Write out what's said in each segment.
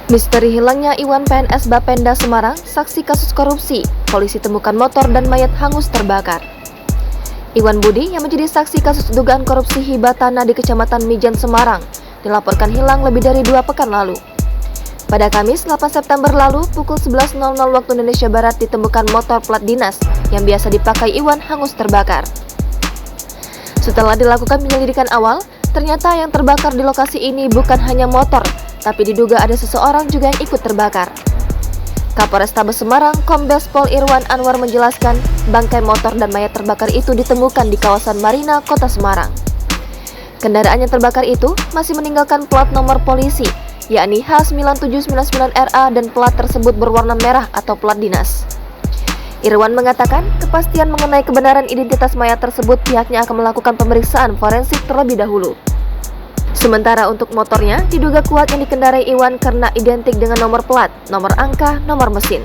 Misteri hilangnya Iwan PNS Bapenda Semarang, saksi kasus korupsi, polisi temukan motor dan mayat hangus terbakar. Iwan Budi yang menjadi saksi kasus dugaan korupsi hibah tanah di Kecamatan Mijan, Semarang, dilaporkan hilang lebih dari 2 pekan lalu. Pada Kamis 8 September lalu, pukul 11.00 waktu Indonesia Barat ditemukan motor plat dinas yang biasa dipakai Iwan hangus terbakar. Setelah dilakukan penyelidikan awal, ternyata yang terbakar di lokasi ini bukan hanya motor, tapi diduga ada seseorang juga yang ikut terbakar. Kapolrestabes Semarang, Kombes Pol Irwan Anwar menjelaskan, bangkai motor dan mayat terbakar itu ditemukan di kawasan Marina, Kota Semarang. Kendaraan yang terbakar itu masih meninggalkan plat nomor polisi, yakni H9799RA dan plat tersebut berwarna merah atau plat dinas. Irwan mengatakan, kepastian mengenai kebenaran identitas mayat tersebut pihaknya akan melakukan pemeriksaan forensik terlebih dahulu. Sementara untuk motornya, diduga kuat yang dikendarai Iwan karena identik dengan nomor plat, nomor angka, nomor mesin.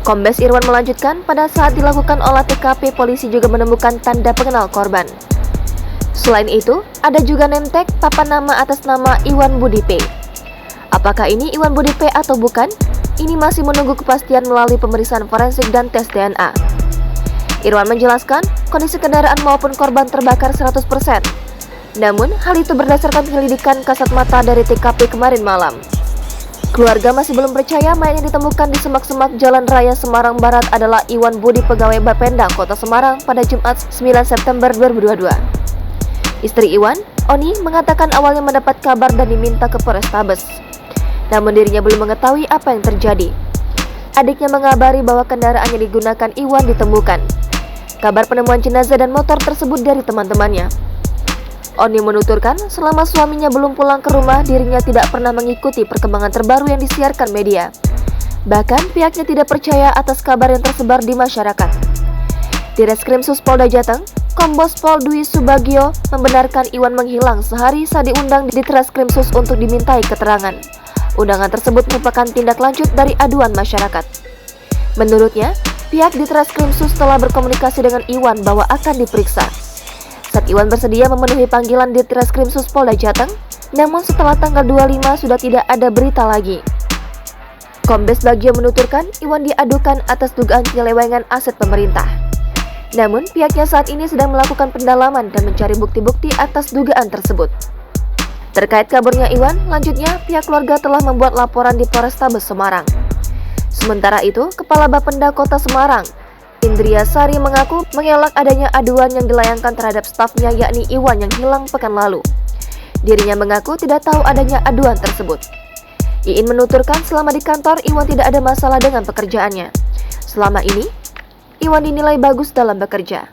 Kombes Irwan melanjutkan, pada saat dilakukan olah TKP, polisi juga menemukan tanda pengenal korban. Selain itu, ada juga name tag papan nama atas nama Iwan Budi P. Apakah ini Iwan Budi P atau bukan? Ini masih menunggu kepastian melalui pemeriksaan forensik dan tes DNA. Irwan menjelaskan, kondisi kendaraan maupun korban terbakar 100%. Namun, hal itu berdasarkan penyelidikan kasat mata dari TKP kemarin malam. Keluarga masih belum percaya mayat yang ditemukan di semak-semak Jalan Raya Semarang Barat adalah Iwan Budi, pegawai Bapenda Kota Semarang pada Jumat 9 September 2022. Istri Iwan, Oni, mengatakan awalnya mendapat kabar dan diminta ke Polrestabes. Namun dirinya belum mengetahui apa yang terjadi. Adiknya mengabari bahwa kendaraan yang digunakan Iwan ditemukan. Kabar penemuan jenazah dan motor tersebut dari teman-temannya. Oni menuturkan, selama suaminya belum pulang ke rumah, dirinya tidak pernah mengikuti perkembangan terbaru yang disiarkan media. Bahkan, pihaknya tidak percaya atas kabar yang tersebar di masyarakat. Di Reskrimsus Polda Jateng, Kombes Pol Dwi Subagio membenarkan Iwan menghilang sehari saat diundang di Reskrimsus untuk dimintai keterangan. Undangan tersebut merupakan tindak lanjut dari aduan masyarakat. Menurutnya, pihak di Reskrimsus telah berkomunikasi dengan Iwan bahwa akan diperiksa. Saat Iwan bersedia memenuhi panggilan di Reskrimsus Polda Jateng, namun setelah tanggal 25 sudah tidak ada berita lagi. Kombes Bagio menuturkan Iwan diadukan atas dugaan penyelewengan aset pemerintah. Namun pihaknya saat ini sedang melakukan pendalaman dan mencari bukti-bukti atas dugaan tersebut. Terkait kaburnya Iwan, lanjutnya pihak keluarga telah membuat laporan di Polrestabes Semarang. Sementara itu, Kepala Bapenda Kota Semarang, Indria Sari, mengaku mengelak adanya aduan yang dilayangkan terhadap stafnya, yakni Iwan yang hilang pekan lalu. Dirinya mengaku tidak tahu adanya aduan tersebut. Iin menuturkan selama di kantor Iwan tidak ada masalah dengan pekerjaannya. Selama ini, Iwan dinilai bagus dalam bekerja.